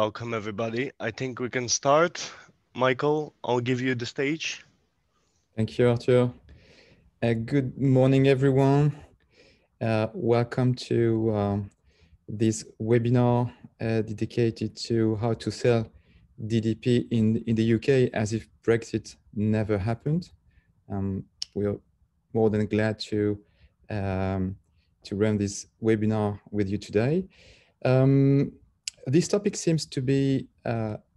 Welcome, everybody. I think we can start. Michael, I'll give you the stage. Thank you, Arthur. Good morning, everyone. Welcome to this webinar dedicated to how to sell DDP in the UK as if Brexit never happened. We are more than glad to run this webinar with you today. This topic seems to be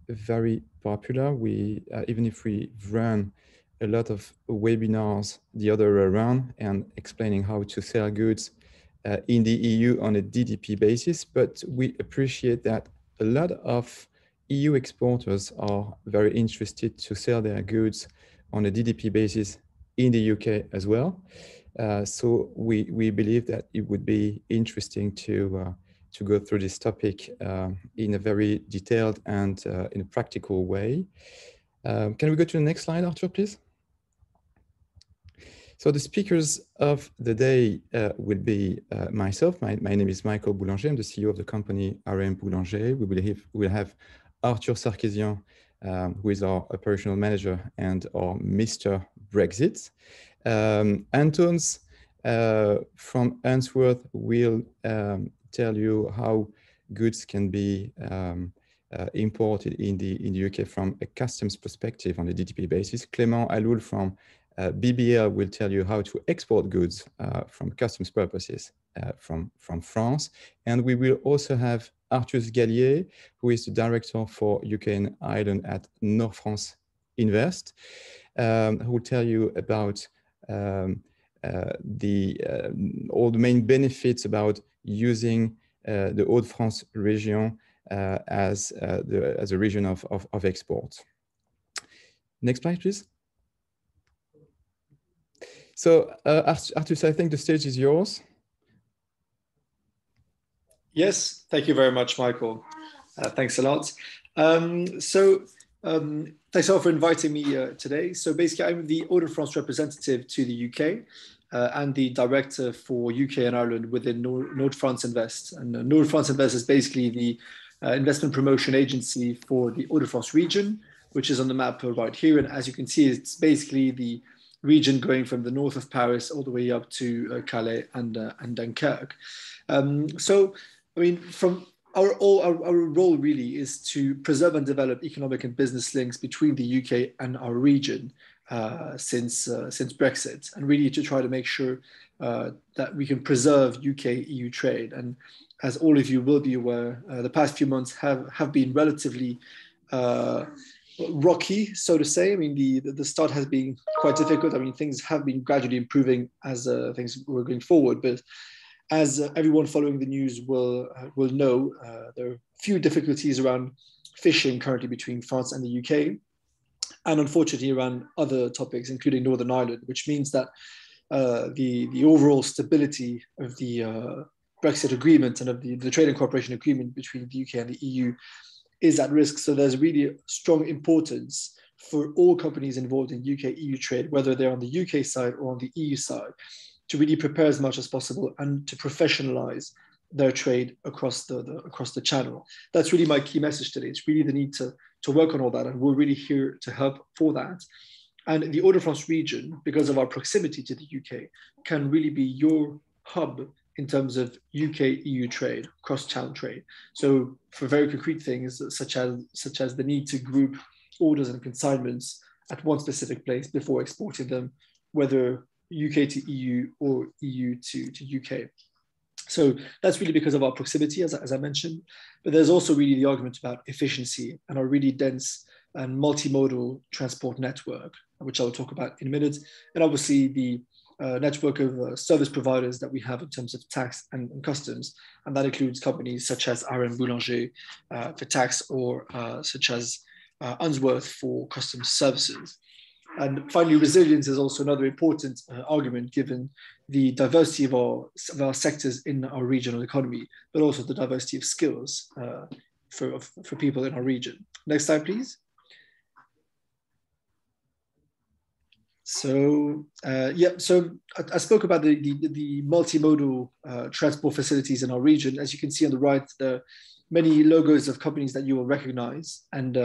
very popular. Even if we run a lot of webinars the other way around and explaining how to sell goods in the EU on a DDP basis, but we appreciate that a lot of EU exporters are very interested to sell their goods on a DDP basis in the UK as well. So we believe that it would be interesting to go through this topic in a very detailed and in a practical way. Can we go to the next slide, Arthur, please? So the speakers of the day will be myself. My name is Michael Boulanger. I'm the CEO of the company RMB Boulanger. We'll have Arthur Sarkisian, who is our operational manager and our Mr. Brexit. Antons from Unsworth will tell you how goods can be imported in the UK from a customs perspective on a DDP basis. Clément Aloul from BBL will tell you how to export goods from customs purposes from France. And we will also have Arthus Gallier, who is the director for UK and Ireland at North France Invest, who will tell you about all the main benefits about using the Hauts-de-France region as a region of export. Next slide, please. So, Arthus, I think the stage is yours. Yes, thank you very much, Michael. Thanks a lot. Thanks a lot for inviting me today. So basically, I'm the Hauts-de-France representative to the UK and the director for UK and Ireland within North France Invest. And North France Invest is basically the investment promotion agency for the Hauts-de-France region, which is on the map right here. And as you can see, it's basically the region going from the north of Paris all the way up to Calais and Dunkirk. So, I mean, from our role really is to preserve and develop economic and business links between the UK and our region since Brexit, and really to try to make sure that we can preserve UK-EU trade. And as all of you will be aware, the past few months have been relatively rocky, so to say. I mean, the start has been quite difficult. I mean, things have been gradually improving as things were going forward, but as everyone following the news will know, there are few difficulties around fishing currently between France and the UK, and unfortunately around other topics, including Northern Ireland, which means that the overall stability of the Brexit agreement and of the trade and cooperation agreement between the UK and the EU is at risk. So there's really strong importance for all companies involved in UK-EU trade, whether they're on the UK side or on the EU side, to really prepare as much as possible and to professionalize their trade across the channel. That's really my key message today. It's really the need to work on all that, and we're really here to help for that. And the Hauts-de-France region, because of our proximity to the UK, can really be your hub in terms of UK-EU trade, cross-channel trade. So for very concrete things, such as the need to group orders and consignments at one specific place before exporting them, whether UK to EU or EU to UK. So that's really because of our proximity, as I mentioned. But there's also really the argument about efficiency and our really dense and multimodal transport network, which I'll talk about in a minute. And obviously the network of service providers that we have in terms of tax and customs. And that includes companies such as RMB Boulanger for tax, or such as Unsworth for customs services. And finally, resilience is also another important argument, given the diversity of our sectors in our regional economy, but also the diversity of skills for people in our region. Next slide, please. So so I spoke about the multimodal transport facilities in our region. As you can see on the right, there are many logos of companies that you will recognize, and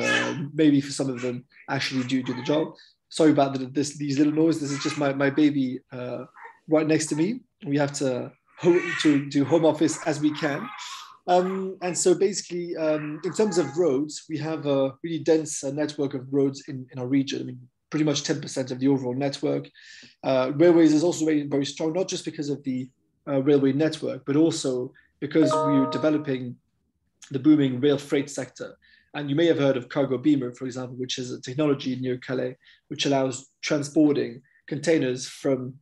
maybe for some of them actually do the job. Sorry about these little noises. This is just my baby right next to me. We have to do home office as we can. And so basically, in terms of roads, we have a really dense network of roads in our region. I mean, pretty much 10% of the overall network. Railways is also very, very strong, not just because of the railway network, but also because we're developing the booming rail freight sector. And you may have heard of Cargo Beamer, for example, which is a technology near Calais, which allows transporting containers from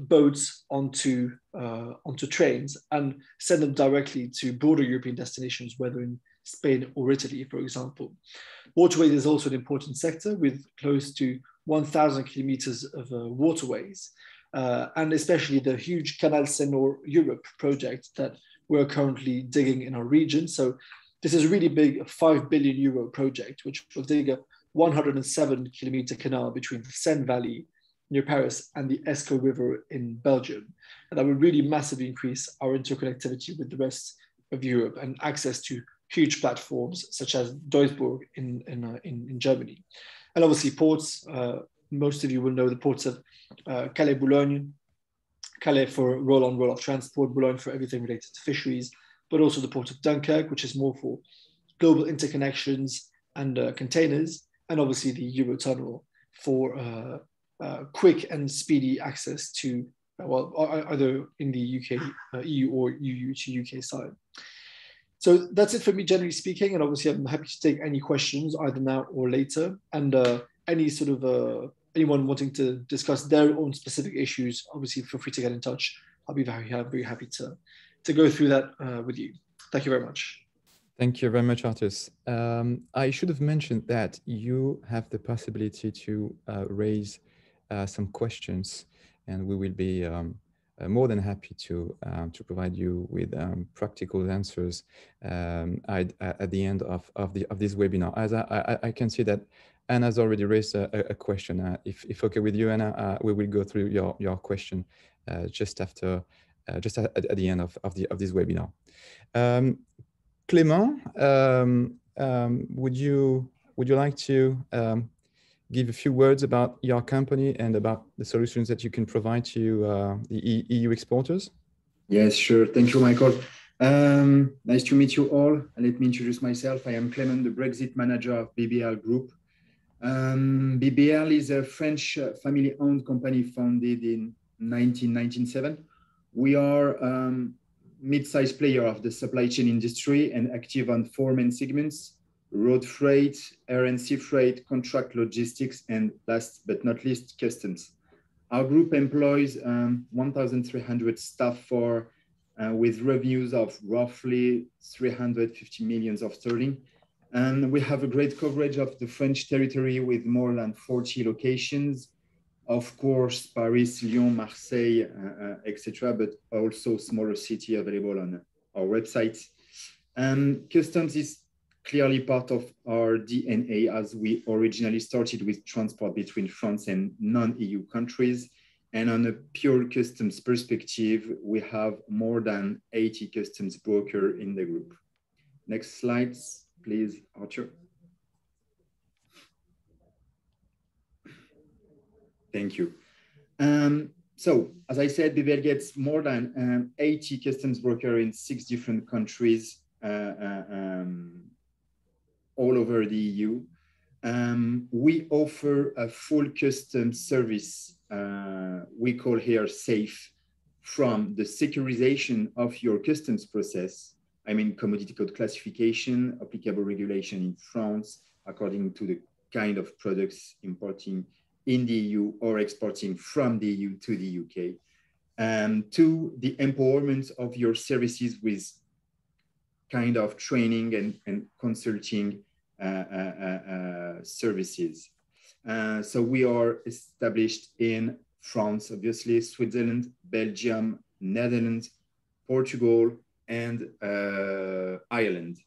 boats onto trains and send them directly to broader European destinations, whether in Spain or Italy, for example. Waterways is also an important sector with close to 1,000 kilometers of waterways, and especially the huge Canal Seine Europe project that we're currently digging in our region. So this is a really big €5 billion project, which will dig a 107 kilometer canal between the Seine Valley near Paris and the Escaut River in Belgium. And that will really massively increase our interconnectivity with the rest of Europe and access to huge platforms such as Duisburg in Germany. And obviously ports, most of you will know the ports of Calais-Boulogne, Calais for roll-on, roll-off transport, Boulogne for everything related to fisheries, but also the port of Dunkirk, which is more for global interconnections and containers, and obviously the Eurotunnel for quick and speedy access to, either in the UK, EU or EU to UK side. So that's it for me, generally speaking, and obviously I'm happy to take any questions either now or later, and any sort of anyone wanting to discuss their own specific issues, obviously feel free to get in touch. I'll be very happy to go through that with you. Thank you very much. Thank you very much, Artus. I should have mentioned that you have the possibility to raise some questions, and we will be more than happy to provide you with practical answers at the end of this webinar. As I can see that Anna's already raised a question. If okay with you, Anna, we will go through your question just at the end of this webinar. Clément, would you like to give a few words about your company and about the solutions that you can provide to the EU exporters? Yes, sure. Thank you, Michael. Nice to meet you all. Let me introduce myself. I am Clément, the Brexit manager of BBL Group. BBL is a French family-owned company founded in 1997. We are mid-sized player of the supply chain industry and active on 4 main segments: road freight, air and sea freight, contract logistics, and last but not least, customs. Our group employs 1,300 staff with revenues of roughly 350 million sterling. And we have a great coverage of the French territory with more than 40 locations. Of course, Paris, Lyon, Marseille, etc., but also smaller city available on our website. Customs is clearly part of our DNA, as we originally started with transport between France and non-EU countries. And on a pure customs perspective, we have more than 80 customs brokers in the group. Next slides, please, Arthur. Thank you. So, as I said, BBL gets more than 80 customs brokers in 6 different countries all over the EU. We offer a full customs service, we call here SAFE, from the securization of your customs process. I mean, commodity code classification, applicable regulation in France, according to the kind of products importing in the EU or exporting from the EU to the UK, to the empowerment of your services with kind of training and consulting services. So we are established in France, obviously, Switzerland, Belgium, Netherlands, Portugal, and Ireland.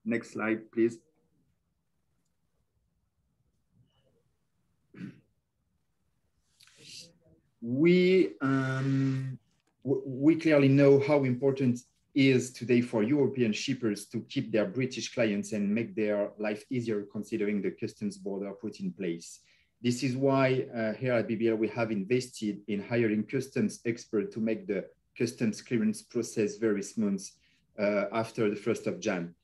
Next slide, please. we clearly know how important it is today for European shippers to keep their British clients and make their life easier considering the customs border put in place. This is why here at BBL, we have invested in hiring customs experts to make the customs clearance process very smooth after the 1st of Jan.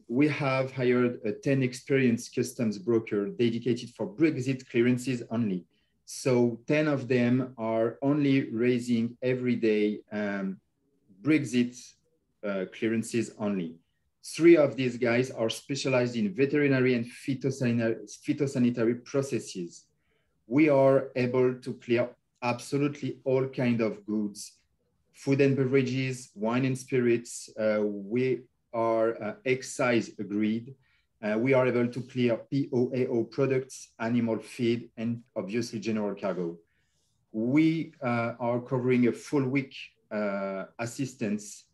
We have hired a 10 experienced customs broker dedicated for Brexit clearances only. So 10 of them are only raising every day Brexit clearances only. 3 of these guys are specialized in veterinary and phytosanitary processes. We are able to clear absolutely all kinds of goods, food and beverages, wine and spirits. We are excise agreed. We are able to clear POAO products, animal feed, and obviously general cargo. We are covering a full week assistance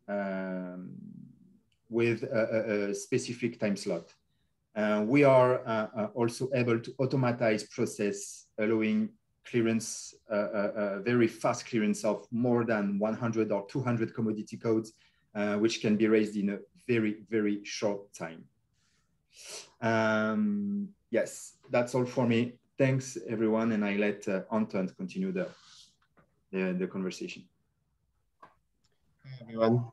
with a specific time slot. We are also able to automatize process, allowing clearance, very fast clearance of more than 100 or 200 commodity codes, which can be raised in a very, very short time. Yes, that's all for me. Thanks, everyone, and I let Anton continue the conversation. Hi, everyone.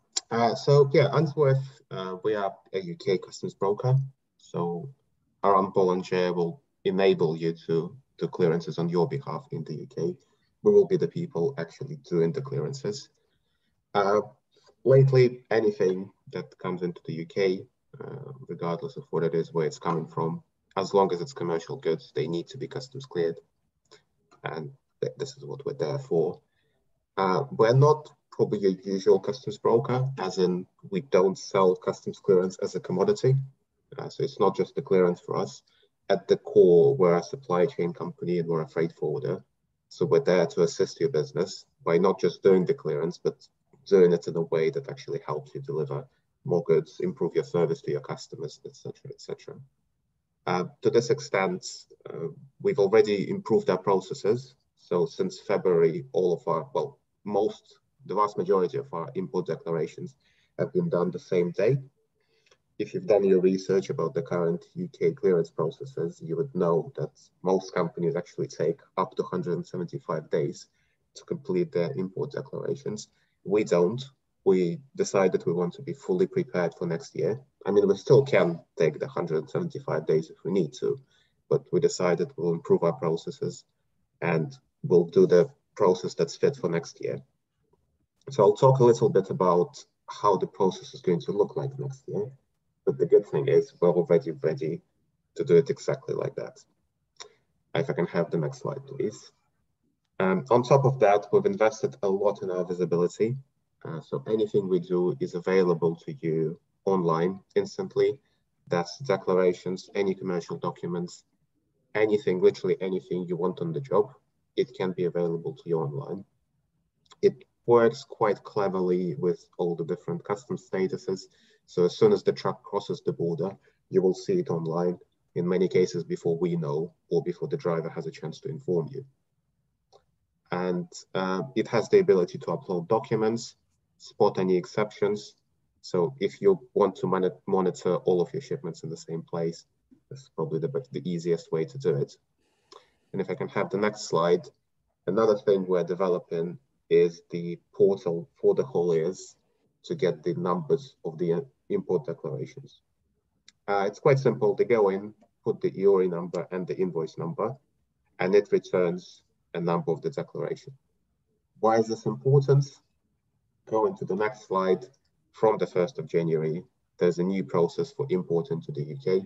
So yeah, Unsworth, we are a UK customs broker. So our volunteer will enable you to do clearances on your behalf in the UK. We will be the people actually doing the clearances. Lately, anything that comes into the UK, regardless of what it is, where it's coming from, as long as it's commercial goods, they need to be customs cleared. And this is what we're there for. We're not probably a usual customs broker, as in we don't sell customs clearance as a commodity. So it's not just the clearance for us. At the core, we're a supply chain company and we're a freight forwarder. So we're there to assist your business by not just doing the clearance, but doing it in a way that actually helps you deliver more goods, improve your service to your customers, etc., etc. To this extent, we've already improved our processes. So since February, all of our, well, the vast majority of our import declarations have been done the same day. If you've done your research about the current UK clearance processes, you would know that most companies actually take up to 175 days to complete their import declarations. We don't. We decided we want to be fully prepared for next year. I mean, we still can take the 175 days if we need to, but we decided we'll improve our processes and we'll do the process that's fit for next year. So I'll talk a little bit about how the process is going to look like next year. But the good thing is we're already ready to do it exactly like that. If I can have the next slide, please. On top of that, we've invested a lot in our visibility. So anything we do is available to you online instantly. That's declarations, any commercial documents, anything, literally anything you want on the job, it can be available to you online. It works quite cleverly with all the different customs statuses. So as soon as the truck crosses the border, you will see it online, in many cases before we know or before the driver has a chance to inform you. And it has the ability to upload documents, spot any exceptions. So if you want to monitor all of your shipments in the same place, that's probably the easiest way to do it. And if I can have the next slide, another thing we're developing is the portal for the hauliers to get the numbers of the import declarations. It's quite simple. They go in, put the EORI number and the invoice number, and it returns a number of the declaration. Why is this important? Go into the next slide. From the 1st of January, there's a new process for import into the UK.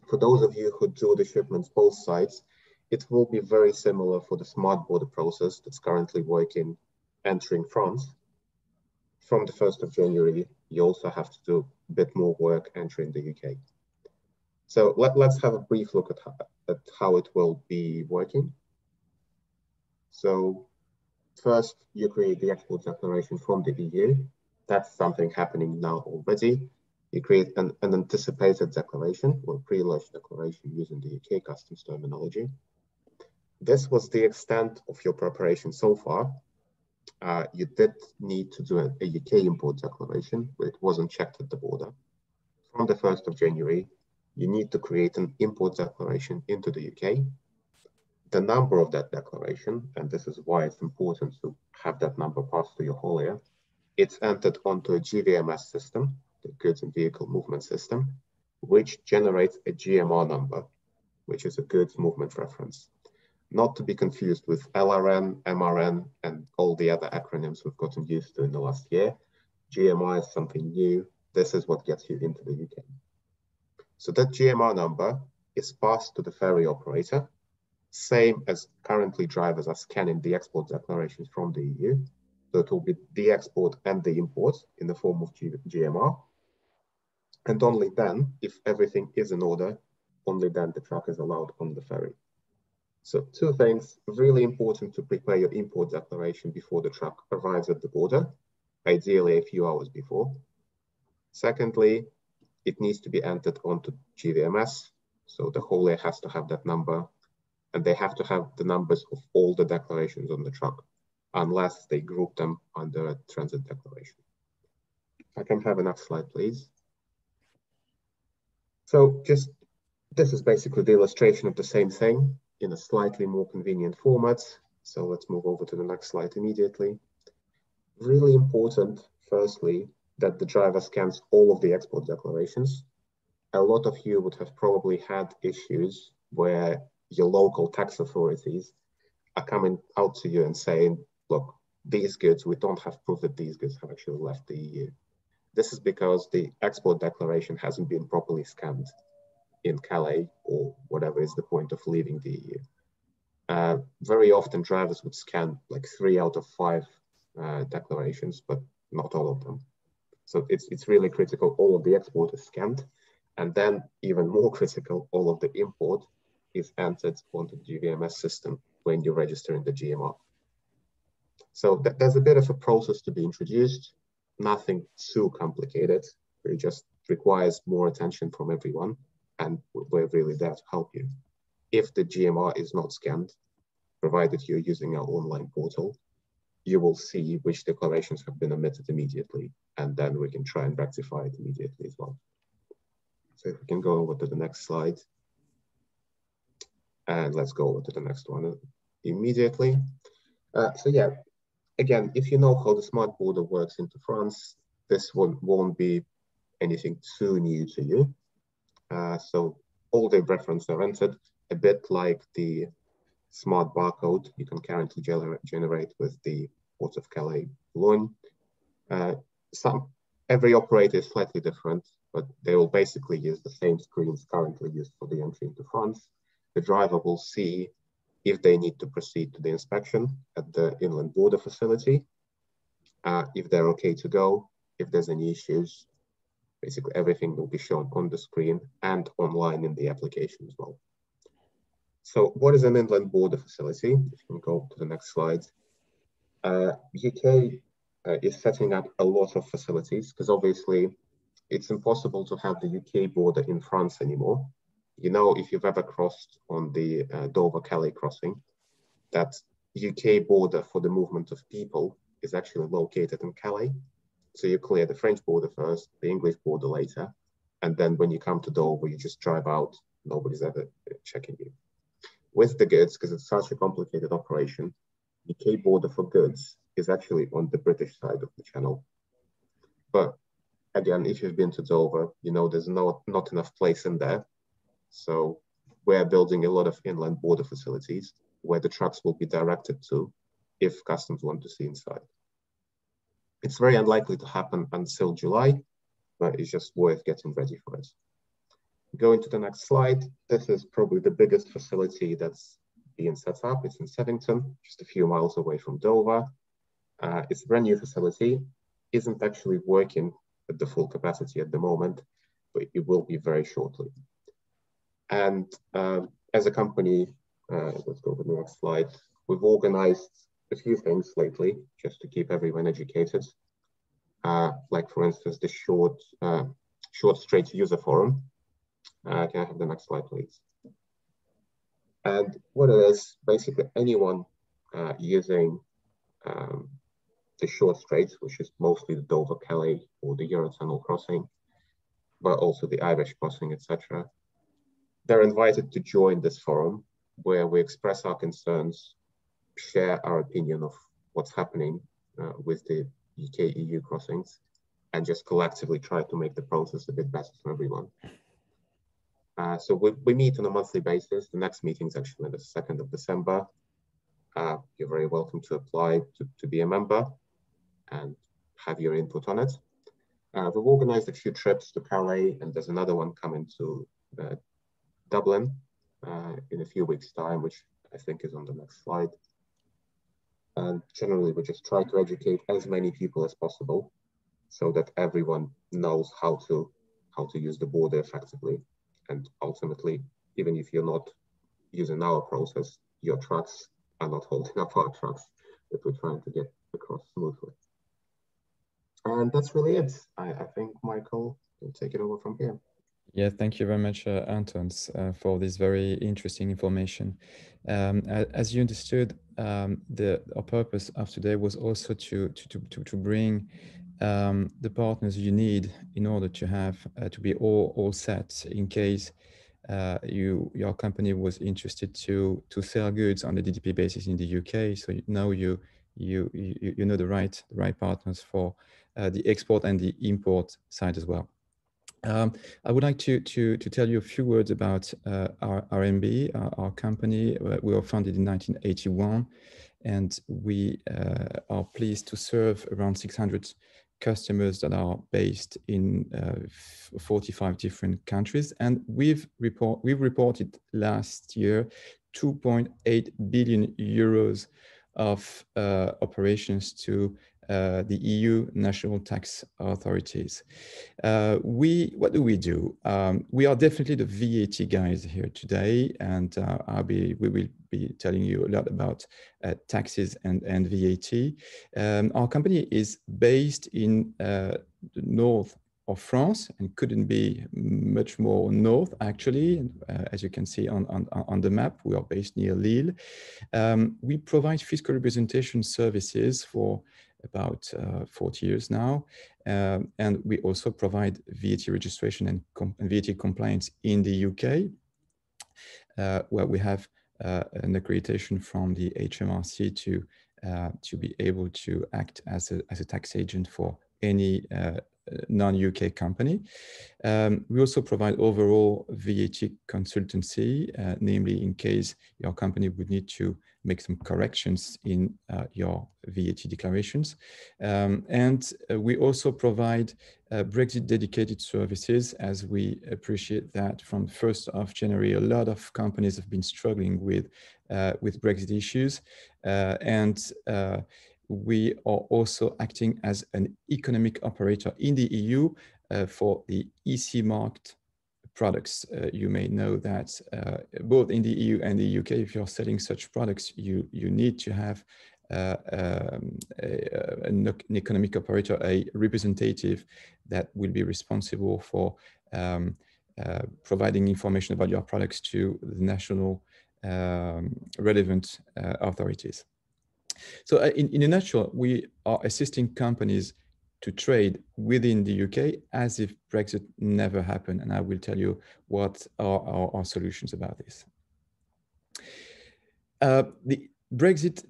For those of you who do the shipments both sides, it will be very similar for the smart border process that's currently working entering France. From the 1st of January, you also have to do a bit more work entering the UK. So let's have a brief look at how it will be working. So first, you create the export declaration from the EU. That's something happening now already. You create an anticipated declaration or pre-lodged declaration using the UK customs terminology. This was the extent of your preparation so far. You did need to do a UK import declaration, but it wasn't checked at the border. From the 1st of January, you need to create an import declaration into the UK. The number of that declaration, and this is why it's important to have that number passed to your haulier, it's entered onto a GVMS system, the Goods and Vehicle Movement System, which generates a GMR number, which is a Goods Movement Reference. Not to be confused with LRN, MRN, and all the other acronyms we've gotten used to in the last year. GMR is something new. This is what gets you into the UK. So that GMR number is passed to the ferry operator, same as currently drivers are scanning the export declarations from the EU. So it will be the export and the import in the form of GMR. And only then, if everything is in order, only then the truck is allowed on the ferry. So two things, really important to prepare your import declaration before the truck arrives at the border, ideally a few hours before. Secondly, it needs to be entered onto GVMS. So the haulier has to have that number, and they have to have the numbers of all the declarations on the truck, unless they group them under a transit declaration. I can have a next slide, please. So this is basically the illustration of the same thing in a slightly more convenient format. So let's move over to the next slide immediately. Really important, firstly, that the driver scans all of the export declarations. A lot of you would have probably had issues where your local tax authorities are coming out to you and saying, look, these goods, we don't have proof that these goods have actually left the EU. This is because the export declaration hasn't been properly scanned in Calais or whatever is the point of leaving the EU. Very often drivers would scan like 3 out of 5 declarations, but not all of them. So it's really critical all of the export is scanned, and then even more critical, all of the import is entered onto the GVMS system when you're registering the GMR. So there's a bit of a process to be introduced, nothing too complicated. It just requires more attention from everyone, and we're really there to help you. If the GMR is not scanned, provided you're using our online portal, you will see which declarations have been omitted immediately, and then we can try and rectify it immediately as well. So if we can go over to the next slide. And let's go over to the next one immediately. So yeah, again, if you know how the smart border works into France, this one won't be anything too new to you. So all the references are entered, a bit like the smart barcode you can currently generate with the Port of Calais Boulogne. Every operator is slightly different, but they will basically use the same screens currently used for the entry into France. The driver will see if they need to proceed to the inspection at the inland border facility, if they're okay to go, if there's any issues. Basically, everything will be shown on the screen and online in the application as well. So what is an inland border facility? If you can go to the next slide. UK is setting up a lot of facilities because obviously it's impossible to have the UK border in France anymore. You know, if you've ever crossed on the Dover-Calais crossing, that UK border for the movement of people is actually located in Calais. So you clear the French border first, the English border later, and then when you come to Dover, you just drive out, nobody's ever checking you. With the goods, because it's such a complicated operation, UK border for goods is actually on the British side of the channel. But again, if you've been to Dover, you know there's not enough place in there. So we're building a lot of inland border facilities where the trucks will be directed to if customs want to see inside. It's very unlikely to happen until July, but it's just worth getting ready for it. Going to the next slide, this is probably the biggest facility that's being set up. It's in Sevington, just a few miles away from Dover. It's a brand new facility, isn't actually working at the full capacity at the moment, but it will be very shortly. And as a company, let's go to the next slide, we've organized a few things lately just to keep everyone educated. Like for instance, the short Straits user forum. Can I have the next slide, please? And what it is, basically anyone using the short straits, which is mostly the Dover-Calais or the Eurotunnel crossing, but also the Irish crossing, etc. They're invited to join this forum where we express our concerns, share our opinion of what's happening with the UK-EU crossings, and just collectively try to make the process a bit better for everyone. So we meet on a monthly basis. The next meeting is actually the 2nd of December. You're very welcome to apply to be a member and have your input on it. We've organized a few trips to Calais, and there's another one coming to Dublin in a few weeks' time, which I think is on the next slide. And generally, we just try to educate as many people as possible so that everyone knows how to use the border effectively. And ultimately, even if you're not using our process, your trucks are not holding up our trucks that we're trying to get across smoothly. And that's really it. I think Michael will take it over from here. Yeah, thank you very much, Antons, for this very interesting information. As you understood, our purpose of today was also to bring the partners you need in order to have to be all set in case your company was interested to sell goods on the DDP basis in the UK. So now you know the right partners for the export and the import side as well. I would like to tell you a few words about our RMB, our company. We were founded in 1981, and we are pleased to serve around 600 customers that are based in 45 different countries. And we've reported last year 2.8 billion euros of operations to the EU national tax authorities. What do we do? We are definitely the VAT guys here today, and we will be telling you a lot about taxes and VAT. Our company is based in the north of France and couldn't be much more north, actually. As you can see on the map, we are based near Lille. We provide fiscal representation services for about 40 years now. And we also provide VAT registration and VAT compliance in the UK, where we have an accreditation from the HMRC to be able to act as a tax agent for any non-UK company. We also provide overall VAT consultancy, namely in case your company would need to make some corrections in your VAT declarations. And we also provide Brexit dedicated services, as we appreciate that from 1st of January, a lot of companies have been struggling with Brexit issues. We are also acting as an economic operator in the EU for the EC marked products. You may know that both in the EU and the UK, if you're selling such products, you need to have an economic operator, a representative that will be responsible for providing information about your products to the national relevant authorities. So in a nutshell, we are assisting companies to trade within the UK as if Brexit never happened. And I will tell you what are our solutions about this. The Brexit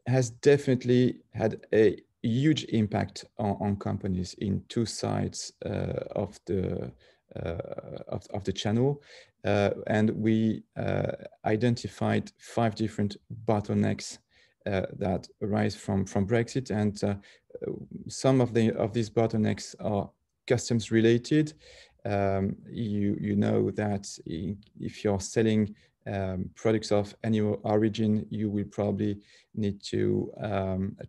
has definitely had a huge impact on companies in two sides of the channel. And we identified 5 different bottlenecks that arise from Brexit, and some of these bottlenecks are customs related. You know that if you're selling products of any origin, you will probably need to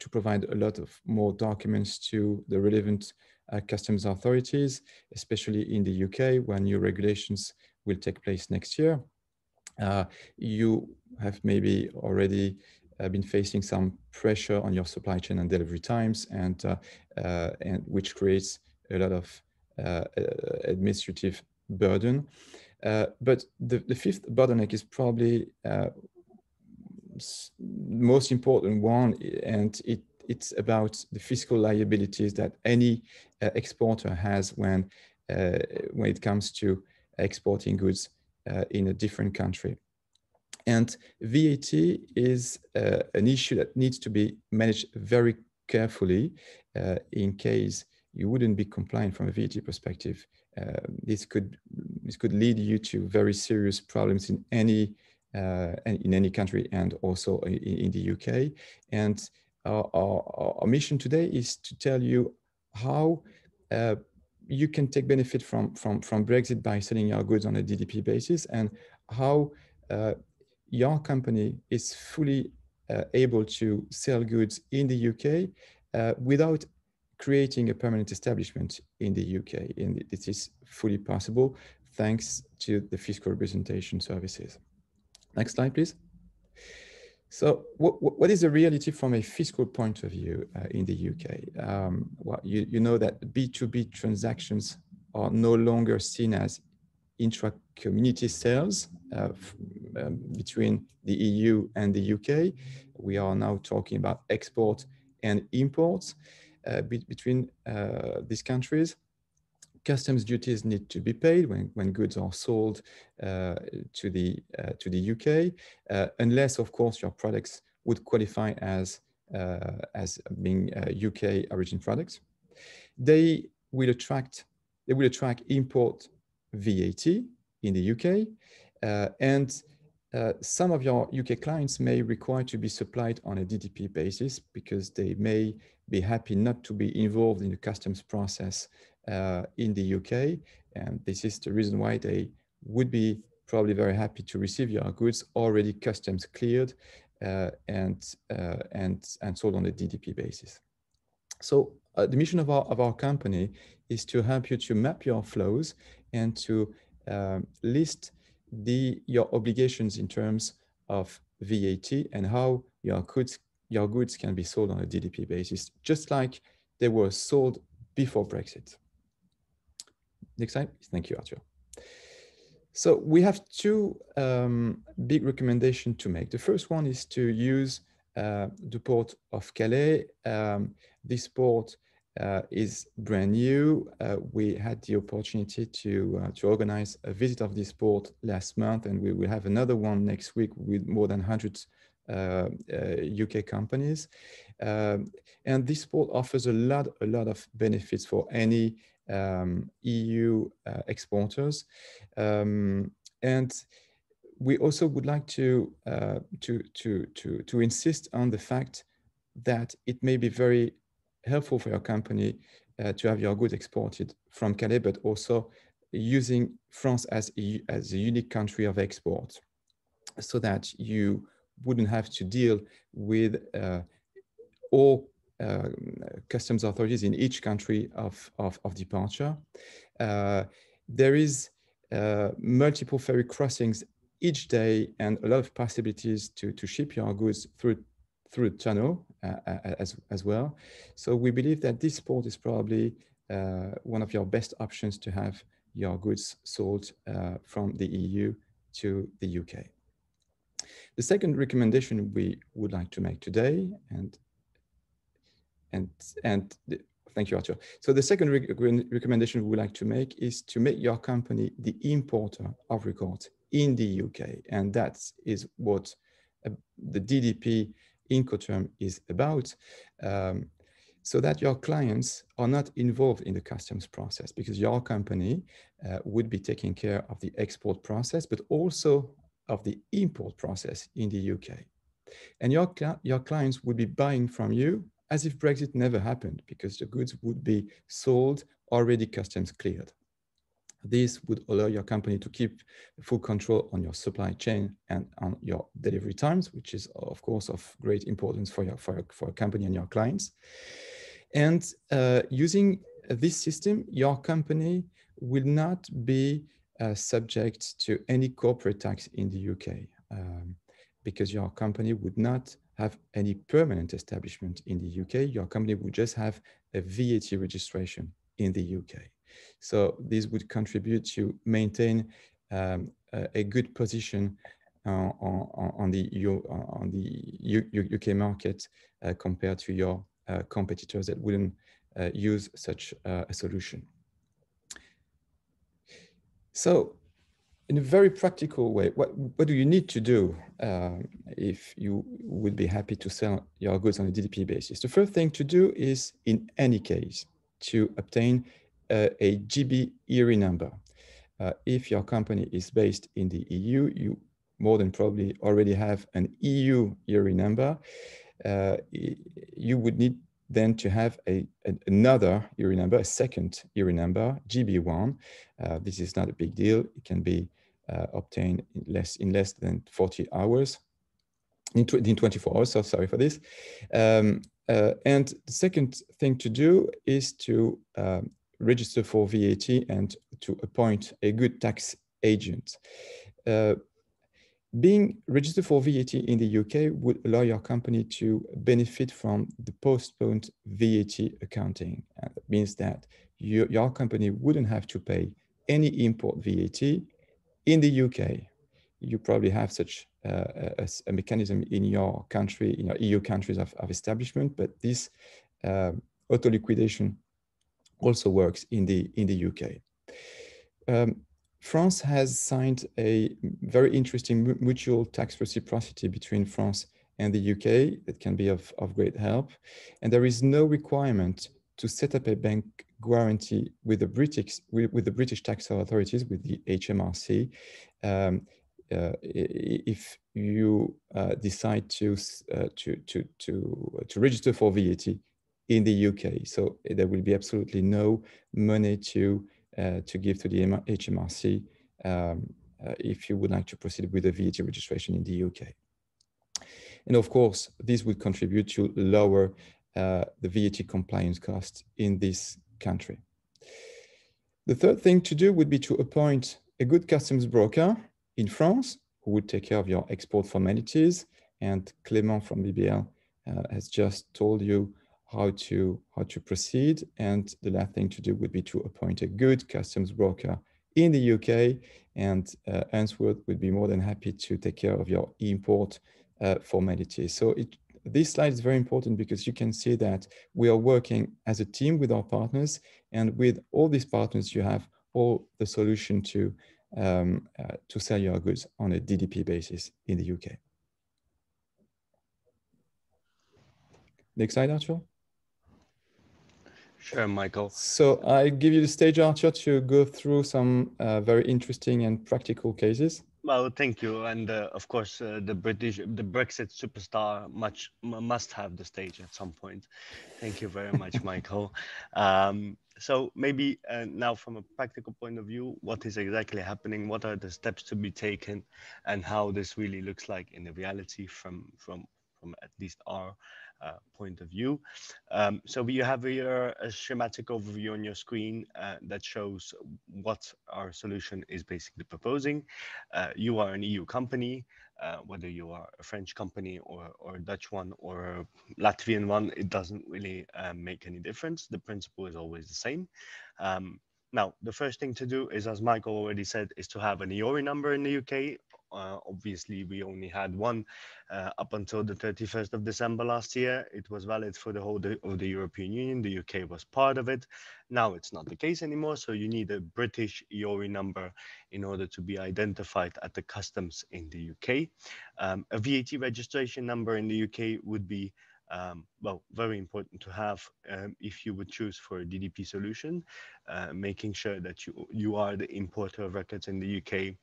provide a lot of more documents to the relevant customs authorities, especially in the UK when new regulations will take place next year. You have maybe already been facing some pressure on your supply chain and delivery times, and which creates a lot of administrative burden. But the fifth bottleneck is probably most important one, and it's about the fiscal liabilities that any exporter has when it comes to exporting goods in a different country. And VAT is an issue that needs to be managed very carefully in case you wouldn't be compliant from a VAT perspective. This could lead you to very serious problems in any country, and also in the UK. And our mission today is to tell you how you can take benefit from Brexit by selling your goods on a DDP basis, and how your company is fully able to sell goods in the UK without creating a permanent establishment in the UK. And this is fully possible thanks to the fiscal representation services. Next slide, please. So what is the reality from a fiscal point of view in the UK? Well, you know that B2B transactions are no longer seen as intra-community sales between the EU and the UK. We are now talking about export and imports between these countries. Customs duties need to be paid when goods are sold to the UK, unless, of course, your products would qualify as being UK origin products. They will attract import VAT in the UK, and some of your UK clients may require to be supplied on a DDP basis because they may be happy not to be involved in the customs process in the UK, and this is the reason why they would be probably very happy to receive your goods already customs cleared and sold on a DDP basis. So the mission of our company is to help you to map your flows and to list your obligations in terms of VAT and how your goods can be sold on a DDP basis, just like they were sold before Brexit. Next slide. Thank you, Arthur. So we have two big recommendations to make. The first one is to use the port of Calais. This port is brand new. We had the opportunity to organize a visit of this port last month, and we will have another one next week with more than 100 UK companies. And this port offers a lot of benefits for any EU exporters. And we also would like to insist on the fact that it may be very helpful for your company to have your goods exported from Calais, but also using France as a unique country of export, so that you wouldn't have to deal with all customs authorities in each country of departure. There is multiple ferry crossings each day and a lot of possibilities to ship your goods through the tunnel as well. So we believe that this port is probably one of your best options to have your goods sold from the EU to the UK. The second recommendation we would like to make today, thank you, Arthur. So the second recommendation we would like to make is to make your company the importer of record in the UK. And that is what the DDP Incoterm is about, so that your clients are not involved in the customs process, because your company would be taking care of the export process, but also of the import process in the UK. And your clients would be buying from you as if Brexit never happened, because the goods would be sold already customs cleared. This would allow your company to keep full control on your supply chain and on your delivery times, which is of course of great importance for your company and your clients. And using this system, your company will not be subject to any corporate tax in the UK, because your company would not have any permanent establishment in the UK. Your company would just have a VAT registration in the UK. So this would contribute to maintain a good position on the UK market compared to your competitors that wouldn't use such a solution. So in a very practical way, what do you need to do if you would be happy to sell your goods on a DDP basis? The first thing to do is, in any case, to obtain a GB ERI number. If your company is based in the EU, you more than probably already have an EU ERI number. You would need then to have another ERI number, a second ERI number, GB1. This is not a big deal. It can be obtained in less than 40 hours, in 24 hours, so sorry for this. And the second thing to do is to register for VAT and to appoint a good tax agent. Being registered for VAT in the UK would allow your company to benefit from the postponed VAT accounting. That means that your company wouldn't have to pay any import VAT in the UK. You probably have such a mechanism in your country, in your EU countries of establishment, but this auto liquidation also works in the UK. France has signed a very interesting mutual tax reciprocity between France and the UK that can be of great help. And there is no requirement to set up a bank guarantee with the British tax authorities, with the HMRC, if you decide to register for VAT in the UK. So there will be absolutely no money to give to the HMRC if you would like to proceed with the VAT registration in the UK. And of course, this would contribute to lower the VAT compliance costs in this country. The third thing to do would be to appoint a good customs broker in France who would take care of your export formalities. And Clément from BBL has just told you how to proceed. And the last thing to do would be to appoint a good customs broker in the UK, and Answorth would be more than happy to take care of your import formalities. So this slide is very important because you can see that we are working as a team with our partners, and with all these partners, you have all the solution to sell your goods on a DDP basis in the UK. Next slide, Arthur. Sure, Michael. So I give you the stage, Arthur, to go through some very interesting and practical cases. Well, thank you. And of course, the Brexit superstar must have the stage at some point. Thank you very much, Michael. So maybe now from a practical point of view, what is exactly happening? What are the steps to be taken, and how this really looks like in the reality from at least our point of view. So you have here a schematic overview on your screen that shows what our solution is basically proposing. You are an EU company, whether you are a French company or a Dutch one or a Latvian one, it doesn't really make any difference. The principle is always the same. Now, the first thing to do is, as Michael already said, is to have an EORI number in the UK. Obviously, we only had one up until the 31st of December last year. It was valid for the whole of the European Union. The UK was part of it. Now it's not the case anymore. So you need a British EORI number in order to be identified at the customs in the UK. A VAT registration number in the UK would be well, very important to have if you would choose for a DDP solution, making sure that you are the importer of records in the UK.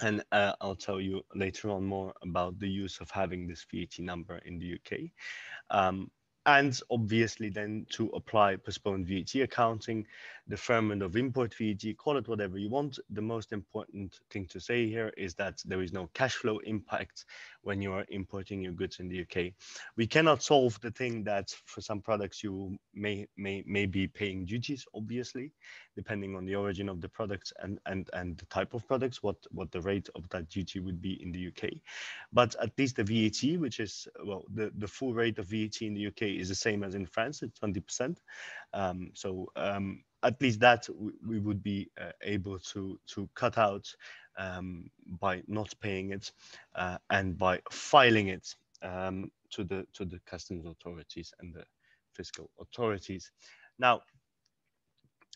And I'll tell you later on more about the use of having this VAT number in the UK. And obviously then to apply postponed VAT accounting, deferment of import VAT, call it whatever you want. The most important thing to say here is that there is no cash flow impact when you are importing your goods in the UK. We cannot solve the thing that for some products you may be paying duties, obviously, depending on the origin of the products and the type of products, what the rate of that duty would be in the UK. But at least the VAT, which is, well, the full rate of VAT in the UK is the same as in France, it's 20%. at least that we would be able to cut out by not paying it and by filing it to the customs authorities and the fiscal authorities. Now,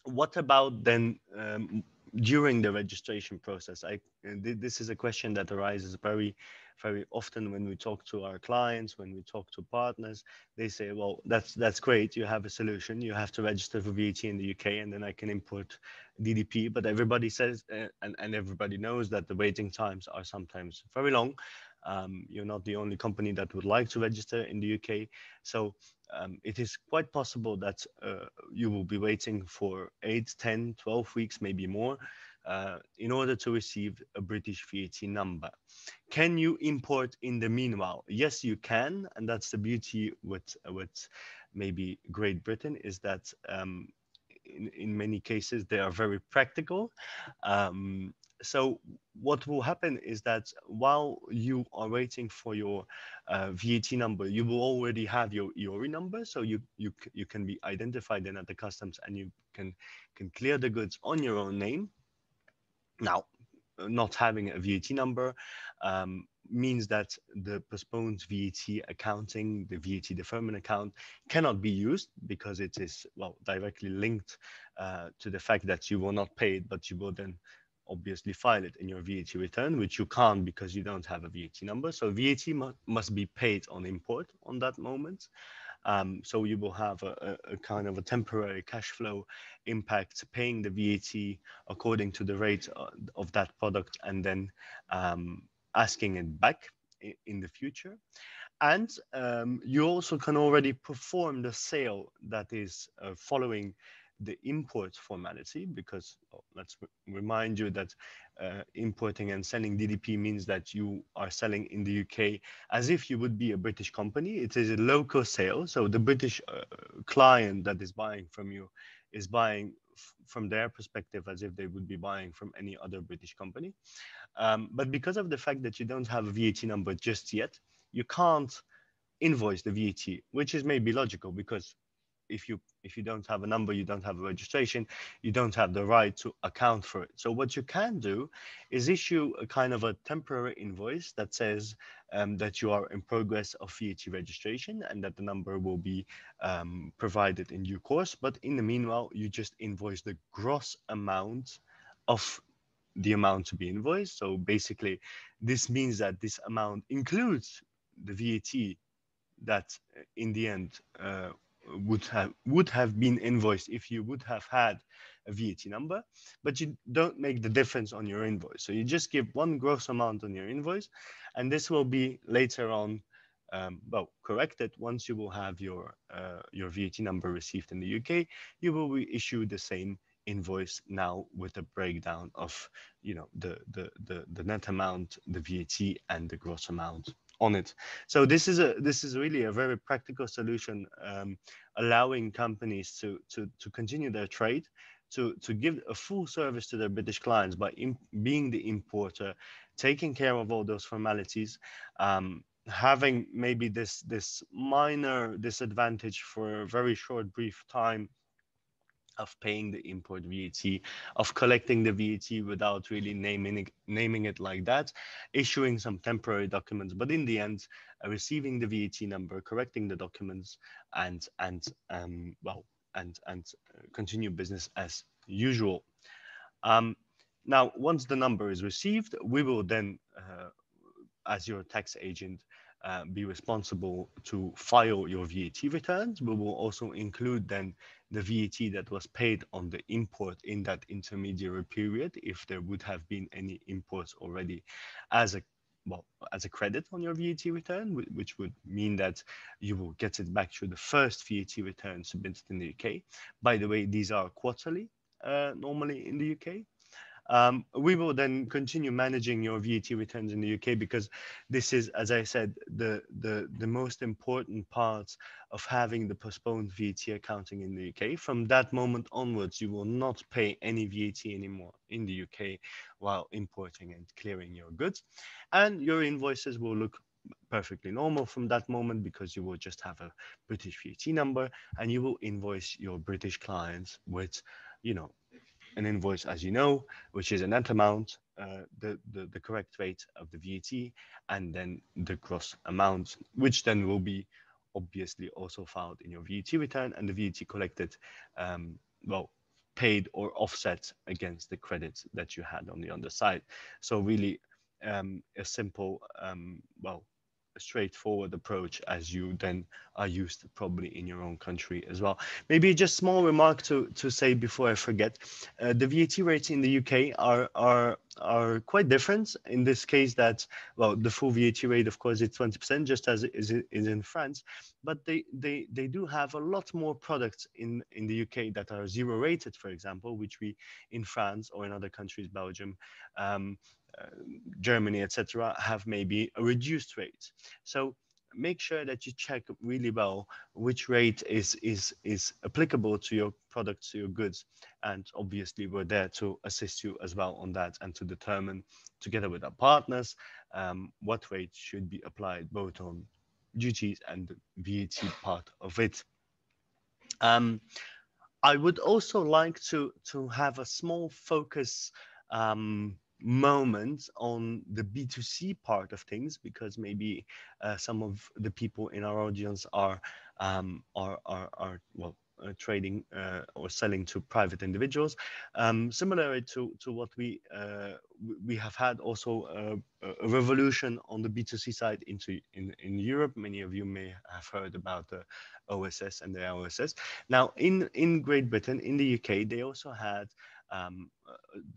what about then during the registration process? This is a question that arises very often when we talk to our clients, when we talk to partners. They say, well, that's great, you have a solution, you have to register for VAT in the UK, and then I can import DDP. But everybody says, and everybody knows, that the waiting times are sometimes very long. You're not the only company that would like to register in the UK. So it is quite possible that you will be waiting for 8, 10, 12 weeks, maybe more, in order to receive a British VAT number. Can you import in the meanwhile? Yes, you can. And that's the beauty with maybe Great Britain, is that in many cases they are very practical. So what will happen is that while you are waiting for your VAT number, you will already have your EORI number, so you can be identified then at the customs, and you can clear the goods on your own name. Now, not having a VAT number means that the postponed VAT accounting, the VAT deferment account, cannot be used, because it is, well, directly linked to the fact that you will not pay it, but you will then obviously file it in your VAT return, which you can't because you don't have a VAT number. So VAT must be paid on import on that moment. So you will have a kind of a temporary cash flow impact, paying the VAT according to the rate of that product, and then asking it back in the future. And you also can already perform the sale that is following the import formality, because let's remind you that importing and selling DDP means that you are selling in the UK as if you would be a British company. It is a local sale, so the British client that is buying from you is buying from their perspective as if they would be buying from any other British company. But because of the fact that you don't have a VAT number just yet, you can't invoice the VAT, which is maybe logical, because if you don't have a number, you don't have a registration, you don't have the right to account for it. So what you can do is issue a kind of a temporary invoice that says that you are in progress of VAT registration, and that the number will be provided in due course. But in the meanwhile, you just invoice the gross amount of the amount to be invoiced. So basically, this means that this amount includes the VAT that in the end would have been invoiced if you would have had a VAT number, but you don't make the difference on your invoice. So you just give one gross amount on your invoice, and this will be later on well, corrected once you will have your VAT number received in the UK. You will reissue the same invoice, now with a breakdown of, you know, the net amount, the VAT, and the gross amount on it. So this is really a very practical solution, allowing companies to continue their trade, to give a full service to their British clients by being the importer, taking care of all those formalities, having maybe this minor disadvantage for a very short, brief time of paying the import VAT, of collecting the VAT without really naming it like that, issuing some temporary documents, but in the end, receiving the VAT number, correcting the documents, and continue business as usual. Now, once the number is received, we will then, as your tax agent, be responsible to file your VAT returns. We will also include then the VAT that was paid on the import in that intermediary period, if there would have been any imports already, as a credit on your VAT return, which would mean that you will get it back through the first VAT return submitted in the UK. By the way, these are quarterly, normally in the UK. We will then continue managing your VAT returns in the UK, because this is, as I said, the most important part of having the postponed VAT accounting in the UK. From that moment onwards, you will not pay any VAT anymore in the UK while importing and clearing your goods, and your invoices will look perfectly normal from that moment, because you will just have a British VAT number, and you will invoice your British clients with an invoice, as you know, which is a net amount, the correct rate of the VAT, and then the gross amount, which then will be obviously also filed in your VAT return, and the VAT collected, well, paid or offset against the credits that you had on the underside. So really a simple, well, a straightforward approach, as you then are used to probably in your own country as well. Maybe just small remark to say before I forget, the VAT rates in the UK are quite different in this case. That, well, the full VAT rate, of course, is 20%, just as it is in France, but they do have a lot more products in the UK that are zero rated, for example, which we in France or in other countries, Belgium, Germany, etc., have maybe a reduced rate. So make sure that you check really well which rate is applicable to your products, to your goods, and obviously we're there to assist you as well on that, and to determine together with our partners what rate should be applied both on duties and the VAT part of it. I would also like to have a small focus moment on the B2C part of things, because maybe some of the people in our audience are well, trading or selling to private individuals, similar to what we have had also a revolution on the B2C side in Europe. Many of you may have heard about the OSS and the OSS. Now in Great Britain, in the UK, they also had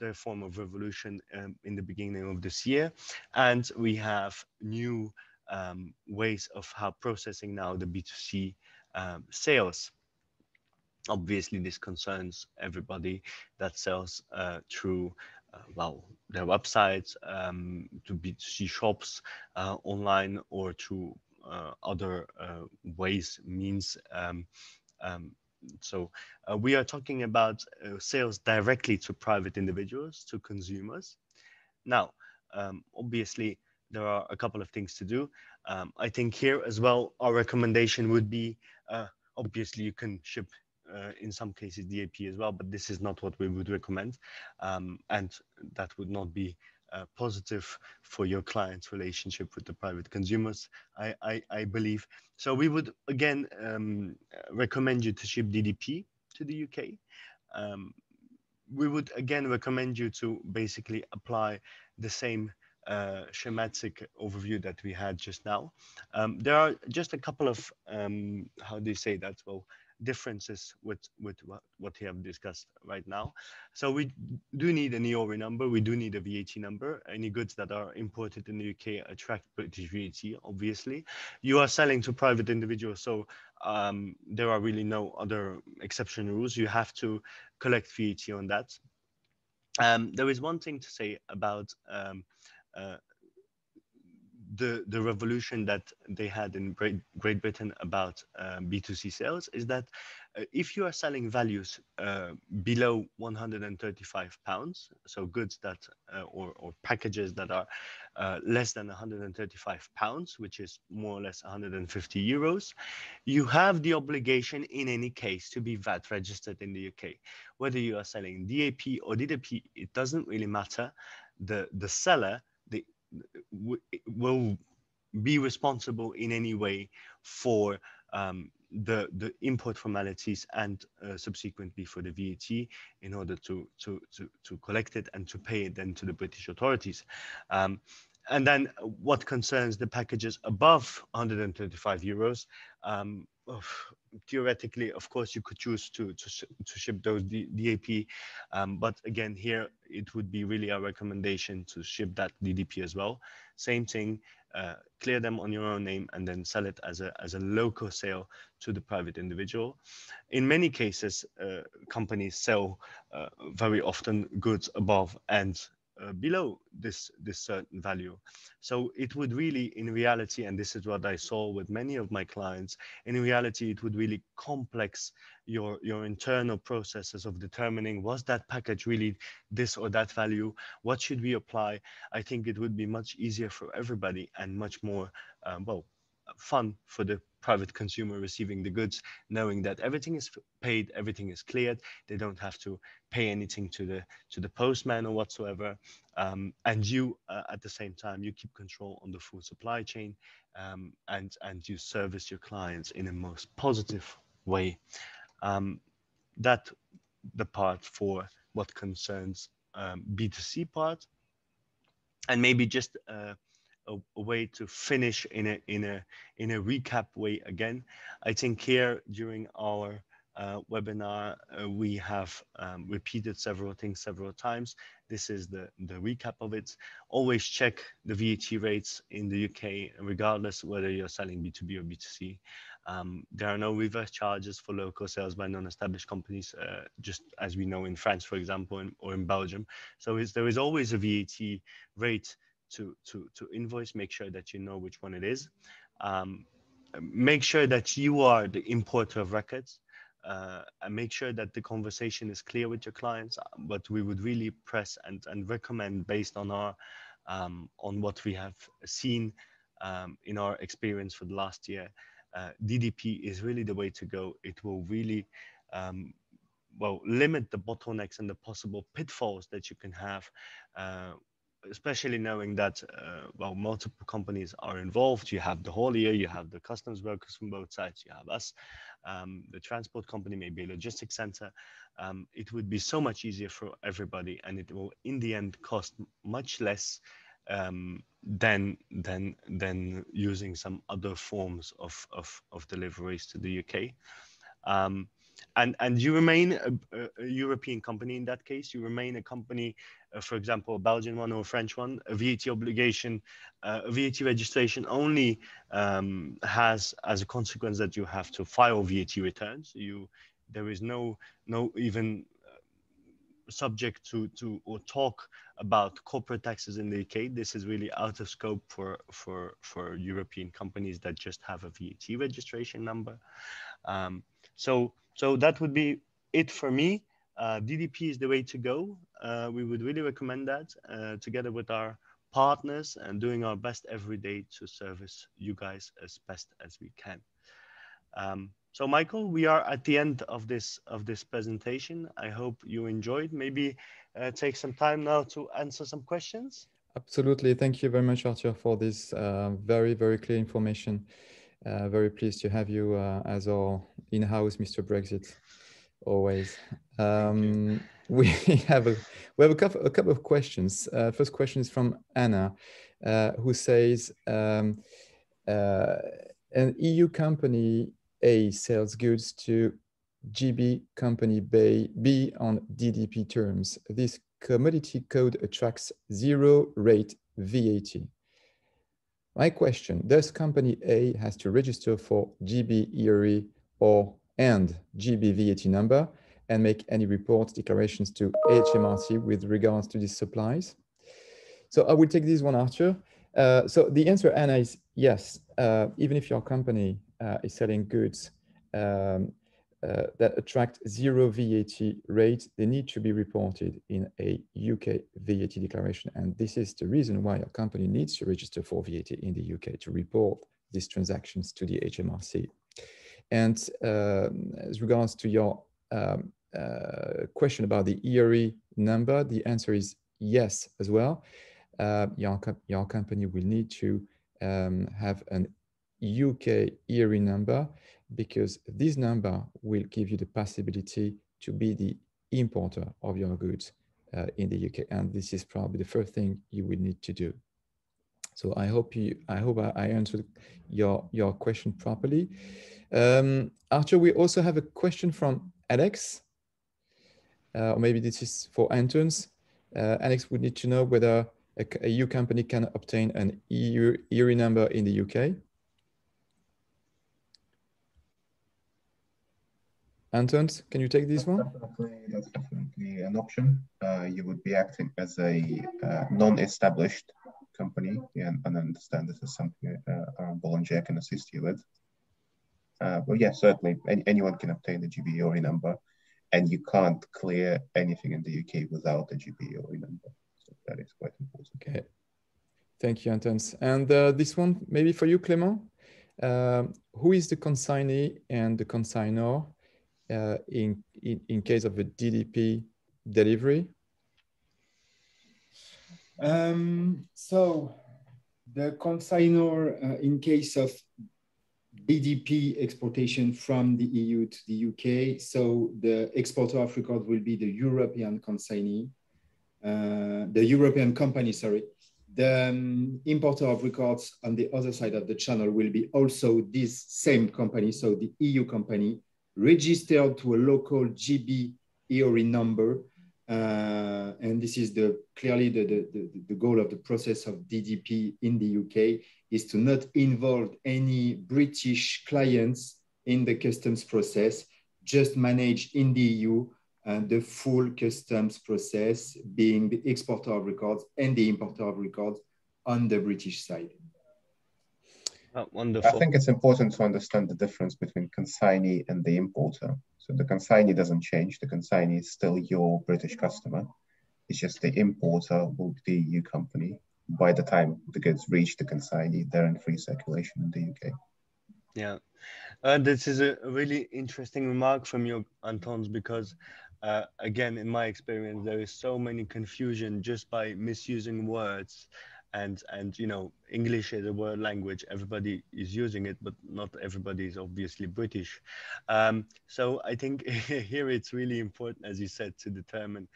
their form of revolution in the beginning of this year, and we have new ways of how processing now the B2C sales. Obviously, this concerns everybody that sells through well, their websites, to B2C shops online, or through other ways, means. So we are talking about sales directly to private individuals, to consumers. Now, obviously, there are a couple of things to do. I think here as well, our recommendation would be, obviously, you can ship in some cases DAP as well, but this is not what we would recommend, and that would not be positive for your client's relationship with the private consumers, I believe. So we would again recommend you to ship DDP to the UK. We would again recommend you to basically apply the same schematic overview that we had just now. There are just a couple of how do you say that? Well, differences with what we have discussed right now. So we do need an EORI number. We do need a VAT number. Any goods that are imported in the UK attract British VAT, obviously. You are selling to private individuals, so there are really no other exception rules. You have to collect VAT on that. There is one thing to say about the revolution that they had in Great Britain about B2C sales, is that if you are selling values below £135, so goods that or packages that are less than £135, which is more or less 150 euros, you have the obligation in any case to be VAT registered in the UK. Whether you are selling DAP or DDP, it doesn't really matter. The seller will be responsible in any way for the import formalities and subsequently for the VAT, in order to collect it and to pay it then to the British authorities. And then what concerns the packages above 135 euros, theoretically, of course, you could choose to ship those DAP, but again, here it would be really a recommendation to ship that DDP as well. Same thing, clear them on your own name and then sell it as a local sale to the private individual. In many cases, companies sell very often goods above and below this certain value. So it would really, in reality, and this is what I saw with many of my clients, in reality, it would really complex your internal processes of determining, was that package really this or that value? What should we apply? I think it would be much easier for everybody and much more, well, fun for the private consumer receiving the goods, knowing that everything is paid, everything is cleared. They don't have to pay anything to the postman or whatsoever. And you, at the same time, you keep control on the full supply chain, and you service your clients in a most positive way. That the part for what concerns B2C part, and maybe just a way to finish in a recap way again. I think here during our webinar we have repeated several things several times. This is the recap of it. Always check the VAT rates in the UK, regardless whether you're selling B2B or B2C. There are no reverse charges for local sales by non-established companies, just as we know in France, for example, or in Belgium. So there is always a VAT rate to invoice. Make sure that you know which one it is. Make sure that you are the importer of records, and make sure that the conversation is clear with your clients. But we would really press and recommend, based on our on what we have seen in our experience for the last year, DDP is really the way to go. It will really well limit the bottlenecks and the possible pitfalls that you can have, especially knowing that well, multiple companies are involved. You have the haulier, you have the customs workers from both sides, you have us, the transport company, maybe a logistics center. It would be so much easier for everybody, and it will in the end cost much less than using some other forms of deliveries to the UK. And you remain a European company in that case. You remain a company, for example, a Belgian one or a French one. A VAT obligation, a VAT registration only has as a consequence that you have to file VAT returns. There is no even subject to or talk about corporate taxes in the UK. This is really out of scope for European companies that just have a VAT registration number. So that would be it for me. DDP is the way to go. We would really recommend that, together with our partners, and doing our best every day to service you guys as best as we can. So Michael, we are at the end of this presentation. I hope you enjoyed. Maybe take some time now to answer some questions. Absolutely. Thank you very much, Arthur, for this very, very clear information. Very pleased to have you as our in-house Mr. Brexit, always. We have a couple of questions. First question is from Anna, who says, an EU company A sells goods to GB company B on DDP terms. This commodity code attracts zero rate VAT. My question, does company A has to register for GB ERE and GB VAT number and make any reports, declarations to HMRC with regards to these supplies? So I will take this one, Arthur. So the answer, Anna, is yes. Even if your company is selling goods that attract zero VAT rate, they need to be reported in a UK VAT declaration. And this is the reason why your company needs to register for VAT in the UK to report these transactions to the HMRC. And as regards to your question about the ERE number, the answer is yes as well. Your company will need to have an UK ERE number, because this number will give you the possibility to be the importer of your goods in the UK, and this is probably the first thing you will need to do. So I hope I answered your question properly. Arthur, we also have a question from Alex, or maybe this is for Antons. Alex would need to know whether a EU company can obtain an ERE number in the UK. Antons, can you take this one? That's definitely an option. You would be acting as a non-established company, and I understand this is something Bollinger can assist you with. But yeah, certainly anyone can obtain the GB ERE number, and you can't clear anything in the UK without a GB ERE number. So that is quite important. Okay, thank you, Antons. And this one maybe for you, Clément. Who is the consignee and the consignor in case of a DDP delivery? So the consignor in case of DDP exportation from the EU to the UK, so the exporter of record will be the European consignee, the European company, sorry. The importer of records on the other side of the channel will be also this same company, so the EU company, registered to a local GB EORI number. And this is clearly the goal of the process of DDP in the UK, is to not involve any British clients in the customs process, just manage in the EU the full customs process, being the exporter of records and the importer of records on the British side. Oh, wonderful. I think it's important to understand the difference between consignee and the importer. So the consignee doesn't change. The consignee is still your British customer. It's just the importer will be the EU company. By the time the goods reach the consignee, they're in free circulation in the UK. Yeah, this is a really interesting remark from you, Antons, because again, in my experience, there is so many confusion just by misusing words. And you know, English is a world language. Everybody is using it, but not everybody is obviously British. So I think here it's really important, as you said, to determine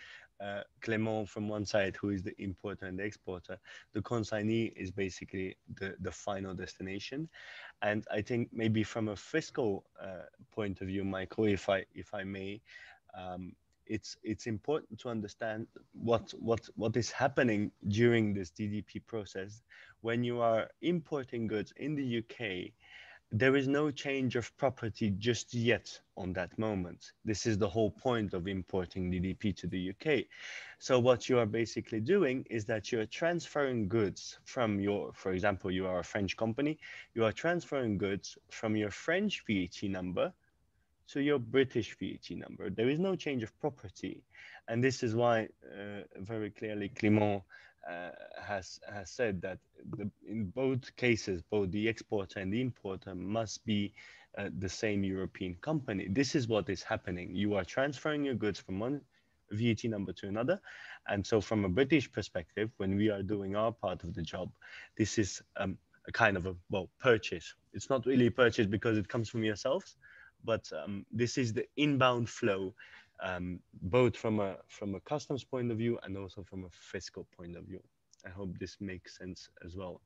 Clément from one side, who is the importer and the exporter. The consignee is basically the final destination. And I think maybe from a fiscal point of view, Michael, if I may, it's important to understand what is happening during this DDP process. When you are importing goods in the UK, there is no change of property just yet on that moment. This is the whole point of importing DDP to the UK. So what you are basically doing is that you're transferring goods from your, for example, you are a French company, you are transferring goods from your French VAT number to your British VAT number. There is no change of property. And this is why very clearly Clément has said that in both cases, both the exporter and the importer must be the same European company. This is what is happening. You are transferring your goods from one VAT number to another. And so from a British perspective, when we are doing our part of the job, this is a kind of a, well, purchase. It's not really a purchase because it comes from yourselves, but this is the inbound flow, both from a customs point of view and also from a fiscal point of view. I hope this makes sense as well.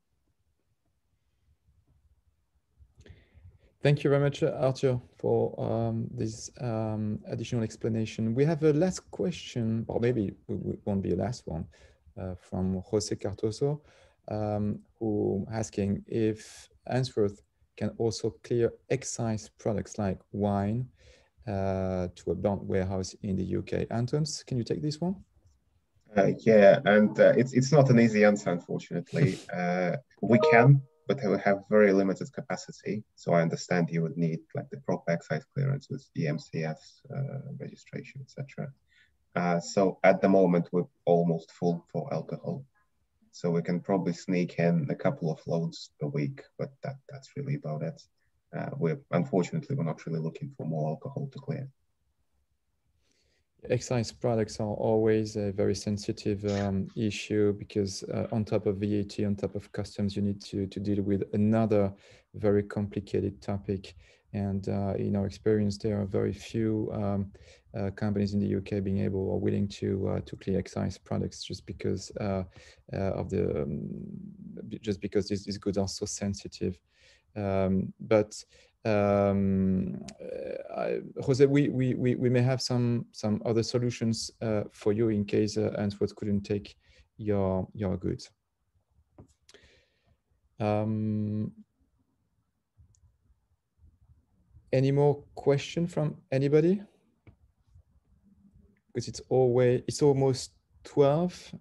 Thank you very much, Arthur, for this additional explanation. We have a last question, or maybe it won't be a last one, from Jose Cartoso, who asking if Ainsworth can also clear excise products like wine to a bond warehouse in the UK. Antons, can you take this one? Yeah, and it's not an easy answer, unfortunately. We can, but we have very limited capacity. So I understand you would need like the proper excise clearance with EMCS registration, etc. So at the moment, we're almost full for alcohol. So we can probably sneak in a couple of loads a week, but that's really about it. Unfortunately, we're not really looking for more alcohol to clear. Excise products are always a very sensitive issue because on top of VAT, on top of customs, you need to deal with another very complicated topic. And in our experience, there are very few companies in the UK being able or willing to clear excise products just because of just because these goods are so sensitive. Jose, we may have some other solutions for you in case Ainsworth couldn't take your goods. Any more question from anybody? Because it's almost 12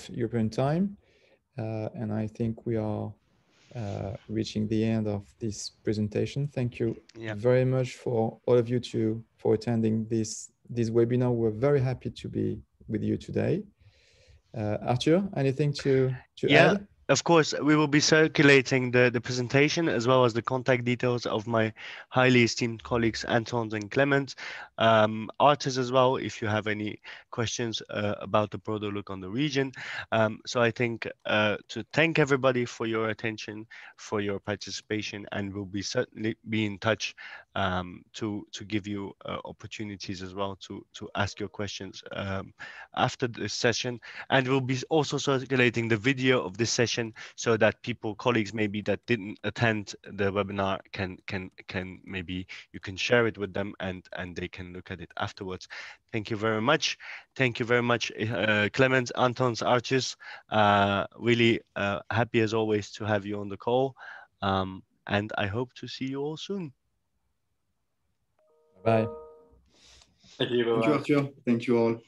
European time, and I think we are reaching the end of this presentation. Thank you very much for all of you for attending this webinar. We're very happy to be with you today. Arthur, anything to add? Of course, we will be circulating the presentation as well as the contact details of my highly esteemed colleagues, Anton and Clement, artists as well, if you have any questions about the broader look on the region. So I think to thank everybody for your attention, for your participation, and we'll be certainly be in touch to give you opportunities as well to ask your questions after this session. And we'll be also circulating the video of this session so that people, colleagues maybe that didn't attend the webinar can maybe you can share it with them and they can look at it afterwards. Thank you very much. Thank you very much, Clemens, Antons, Archis. Really happy as always to have you on the call. And I hope to see you all soon. Bye. Thank you. Thank you, Arthur. Thank you all.